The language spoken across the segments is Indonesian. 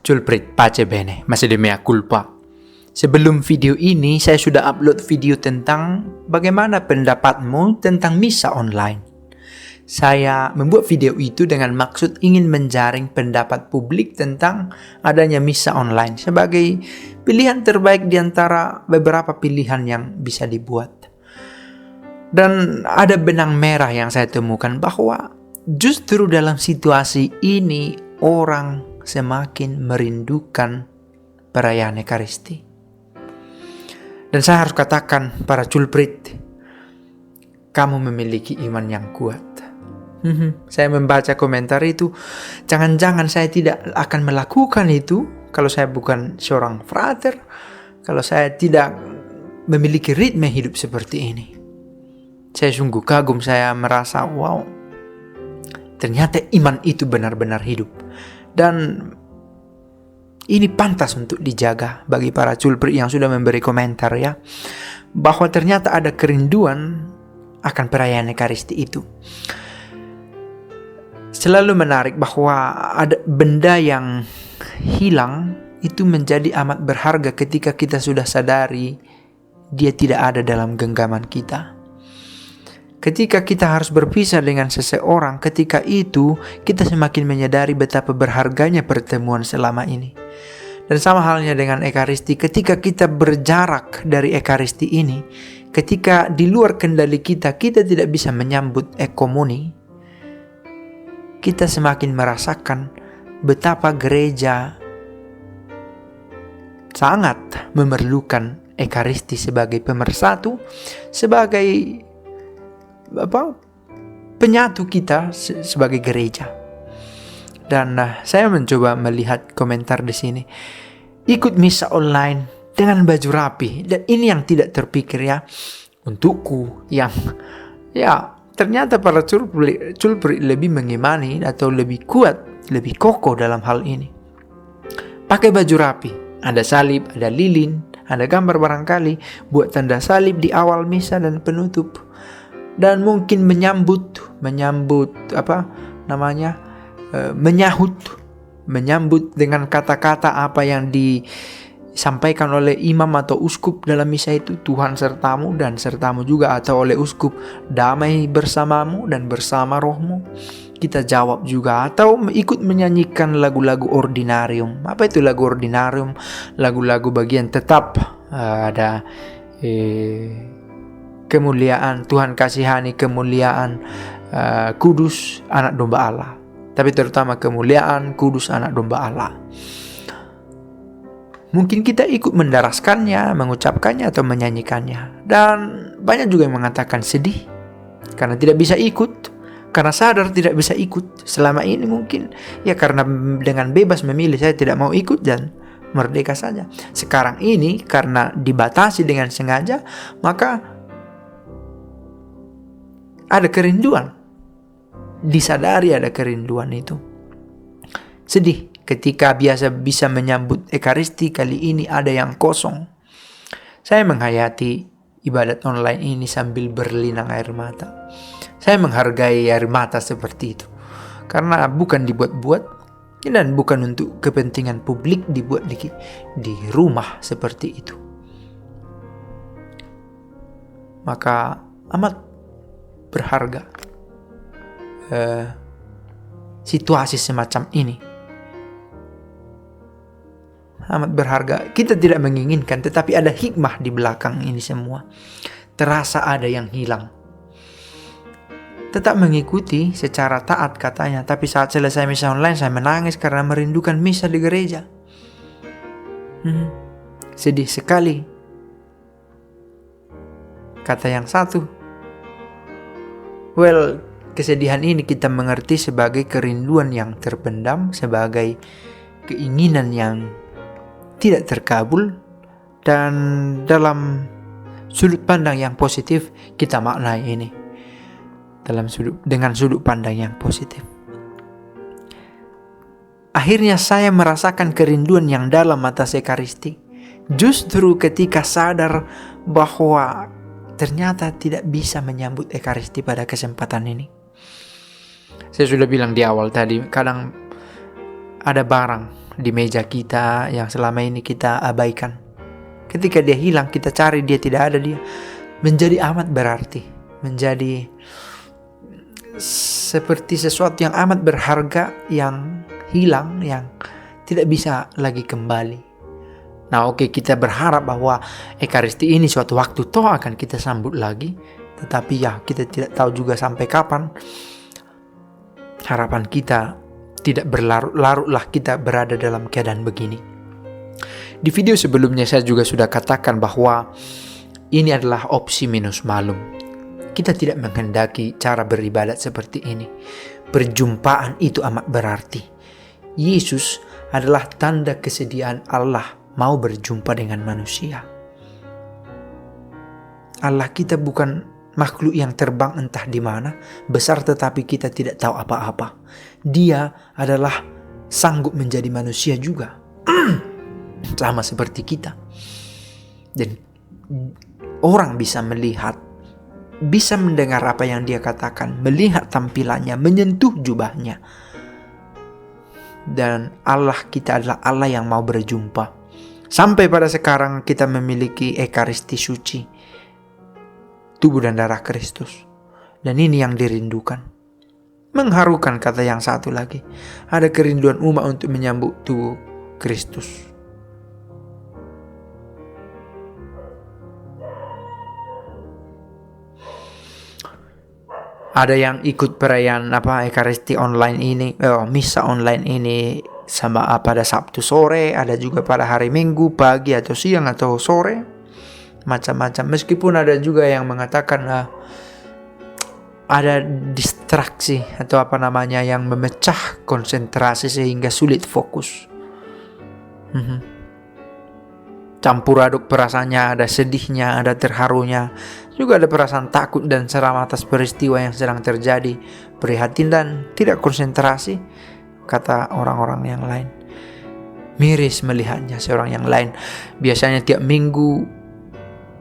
Culprit, pace bene, masih de mea culpa. Sebelum video ini, saya sudah upload video tentang bagaimana pendapatmu tentang misa online. Saya membuat video itu dengan maksud ingin menjaring pendapat publik tentang adanya misa online sebagai pilihan terbaik di antara beberapa pilihan yang bisa dibuat. Dan ada benang merah yang saya temukan bahwa justru dalam situasi ini orang semakin merindukan perayaan Ekaristi. Dan saya harus katakan para culprit, kamu memiliki iman yang kuat. Saya membaca komentar itu, jangan-jangan saya tidak akan melakukan itu kalau saya bukan seorang frater, kalau saya tidak memiliki ritme hidup seperti ini. Saya sungguh kagum, saya merasa wow, ternyata iman itu benar-benar hidup. Dan ini pantas untuk dijaga bagi para culprit yang sudah memberi komentar ya, bahwa ternyata ada kerinduan akan perayaan Ekaristi itu. Selalu menarik bahwa ada benda yang hilang itu menjadi amat berharga ketika kita sudah sadari dia tidak ada dalam genggaman kita. Ketika kita harus berpisah dengan seseorang, ketika itu kita semakin menyadari betapa berharganya pertemuan selama ini. Dan sama halnya dengan Ekaristi, ketika kita berjarak dari Ekaristi ini, ketika di luar kendali kita tidak bisa menyambut ekomuni, kita semakin merasakan betapa gereja sangat memerlukan Ekaristi sebagai pemersatu, sebagai penyatu kita sebagai gereja. Dan saya mencoba melihat komentar di sini. Ikut misa online dengan baju rapi, dan ini yang tidak terpikir ya untukku, yang ya ternyata para culprit lebih mengimani atau lebih kuat, lebih kokoh dalam hal ini. Pakai baju rapi, ada salib, ada lilin, ada gambar barangkali, buat tanda salib di awal misa dan penutup. Dan mungkin menyambut dengan kata-kata apa yang disampaikan oleh imam atau uskup dalam misa itu, Tuhan sertamu dan sertamu juga, atau oleh uskup, damai bersamamu dan bersama rohmu. Kita jawab juga, atau ikut menyanyikan lagu-lagu ordinarium. Apa itu lagu ordinarium? Lagu-lagu bagian tetap, ada kemuliaan Tuhan kasihani, kemuliaan kudus anak domba Allah, tapi terutama kemuliaan kudus anak domba Allah. Mungkin kita ikut mendaraskannya, mengucapkannya atau menyanyikannya. Dan banyak juga yang mengatakan sedih karena tidak bisa ikut, karena sadar tidak bisa ikut selama ini. Mungkin ya karena dengan bebas memilih, saya tidak mau ikut dan merdeka saja. Sekarang ini karena dibatasi dengan sengaja, maka ada kerinduan, disadari ada kerinduan itu. Sedih ketika biasa bisa menyambut Ekaristi, kali ini ada yang kosong. Saya menghayati ibadat online ini sambil berlinang air mata. Saya menghargai air mata seperti itu, karena bukan dibuat-buat dan bukan untuk kepentingan publik dibuat di rumah seperti itu. Maka amat berharga situasi semacam ini, amat berharga. Kita tidak menginginkan, tetapi ada hikmah di belakang ini semua. Terasa ada yang hilang. Tetap mengikuti secara taat katanya, tapi saat selesai misa online saya menangis karena merindukan misa di gereja. Sedih sekali, kata yang satu. Well, kesedihan ini kita mengerti sebagai kerinduan yang terpendam, sebagai keinginan yang tidak terkabul, dan dalam sudut pandang yang positif kita maknai ini dengan sudut pandang yang positif. Akhirnya saya merasakan kerinduan yang dalam atas Ekaristi, justru ketika sadar bahwa ternyata tidak bisa menyambut Ekaristi pada kesempatan ini. Saya sudah bilang di awal tadi, kadang ada barang di meja kita yang selama ini kita abaikan. Ketika dia hilang, kita cari dia tidak ada, dia menjadi amat berarti, menjadi seperti sesuatu yang amat berharga yang hilang, yang tidak bisa lagi kembali. Nah, oke, kita berharap bahwa Ekaristi ini suatu waktu toh akan kita sambut lagi. Tetapi ya, kita tidak tahu juga sampai kapan. Harapan kita tidak berlarut-larutlah kita berada dalam keadaan begini. Di video sebelumnya saya juga sudah katakan bahwa ini adalah opsi minus malum. Kita tidak menghendaki cara beribadat seperti ini. Perjumpaan itu amat berarti. Yesus adalah tanda kesediaan Allah mau berjumpa dengan manusia. Allah kita bukan makhluk yang terbang entah di mana, besar tetapi kita tidak tahu apa-apa. Dia adalah sanggup menjadi manusia juga. Sama seperti kita. Dan orang bisa melihat, bisa mendengar apa yang dia katakan, melihat tampilannya, menyentuh jubahnya. Dan Allah kita adalah Allah yang mau berjumpa. Sampai pada sekarang kita memiliki Ekaristi suci, tubuh dan darah Kristus. Dan ini yang dirindukan. Mengharukan kata yang satu lagi. Ada kerinduan umat untuk menyambut tubuh Kristus. Ada yang ikut perayaan Ekaristi online ini, misa online ini sama pada Sabtu sore, ada juga pada hari Minggu pagi atau siang atau sore, macam-macam. Meskipun ada juga yang mengatakan ada distraksi atau yang memecah konsentrasi sehingga sulit fokus. Campur aduk perasaannya, ada sedihnya, ada terharunya, juga ada perasaan takut dan seram atas peristiwa yang sedang terjadi, prihatin dan tidak konsentrasi, kata orang-orang yang lain. Miris melihatnya seorang yang lain. Biasanya tiap minggu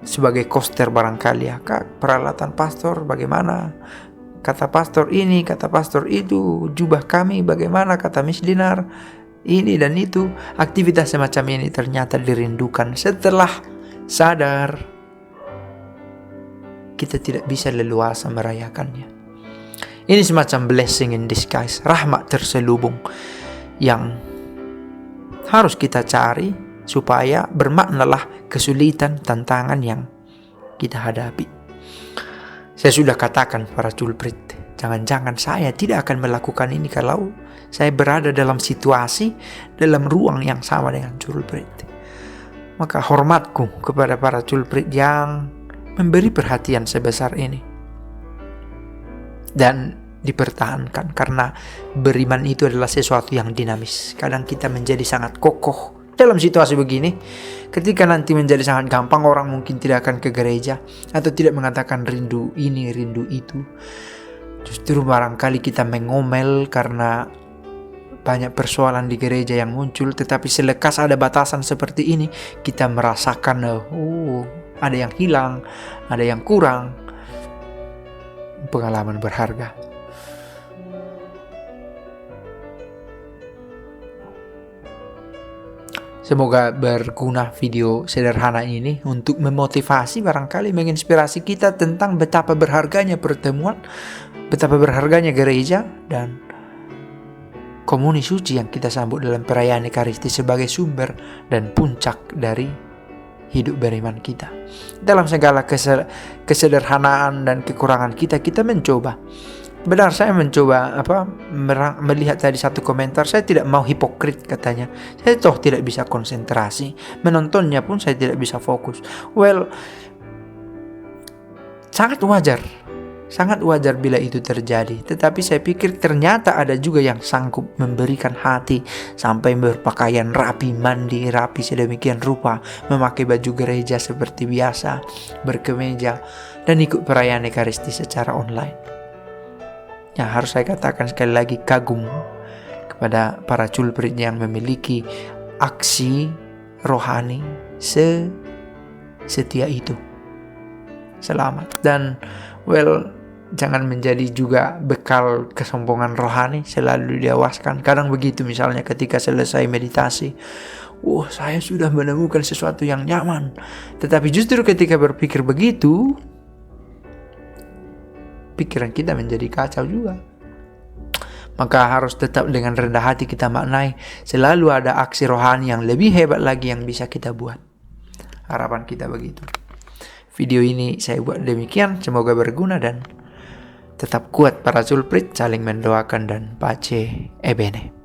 sebagai koster barangkali ya, Kak, peralatan pastor bagaimana? Kata pastor ini, kata pastor itu, jubah kami bagaimana, kata Miss Dinar. Ini dan itu, aktivitas semacam ini ternyata dirindukan. Setelah sadar, kita tidak bisa leluasa merayakannya. Ini semacam blessing in disguise, rahmat terselubung yang harus kita cari supaya bermaknalah kesulitan, tantangan yang kita hadapi. Saya sudah katakan para culprit, jangan-jangan saya tidak akan melakukan ini kalau saya berada dalam situasi, dalam ruang yang sama dengan culprit. Maka hormatku kepada para culprit yang memberi perhatian sebesar ini. Dan dipertahankan, karena beriman itu adalah sesuatu yang dinamis. Kadang kita menjadi sangat kokoh dalam situasi begini. Ketika nanti menjadi sangat gampang, orang mungkin tidak akan ke gereja atau tidak mengatakan rindu ini, rindu itu. Justru barangkali kita mengomel karena banyak persoalan di gereja yang muncul. Tetapi selekas ada batasan seperti ini, kita merasakan ada yang hilang, ada yang kurang. Pengalaman berharga. Semoga berguna video sederhana ini untuk memotivasi, barangkali menginspirasi kita tentang betapa berharganya pertemuan, betapa berharganya gereja dan komuni suci yang kita sambut dalam perayaan Ekaristi sebagai sumber dan puncak dari hidup beriman kita. Dalam segala kesederhanaan dan kekurangan kita mencoba. Benar, saya mencoba melihat tadi satu komentar, saya tidak mau hipokrit katanya. Saya toh tidak bisa konsentrasi, menontonnya pun saya tidak bisa fokus. Well, sangat wajar bila itu terjadi. Tetapi saya pikir ternyata ada juga yang sanggup memberikan hati sampai berpakaian rapi, mandi rapi sedemikian rupa, memakai baju gereja seperti biasa, berkemeja, dan ikut perayaan Ekaristi secara online. Ya, harus saya katakan sekali lagi, kagum kepada para culprit yang memiliki aksi rohani setia itu. Selamat. Dan Jangan menjadi juga bekal kesombongan rohani, selalu diawaskan. Kadang begitu, misalnya ketika selesai meditasi, saya sudah menemukan sesuatu yang nyaman. Tetapi justru ketika berpikir begitu, pikiran kita menjadi kacau juga. Maka harus tetap dengan rendah hati kita maknai, selalu ada aksi rohani yang lebih hebat lagi yang bisa kita buat. Harapan kita begitu. Video ini saya buat demikian, semoga berguna dan tetap kuat para sulprit, saling mendoakan dan pace ebene.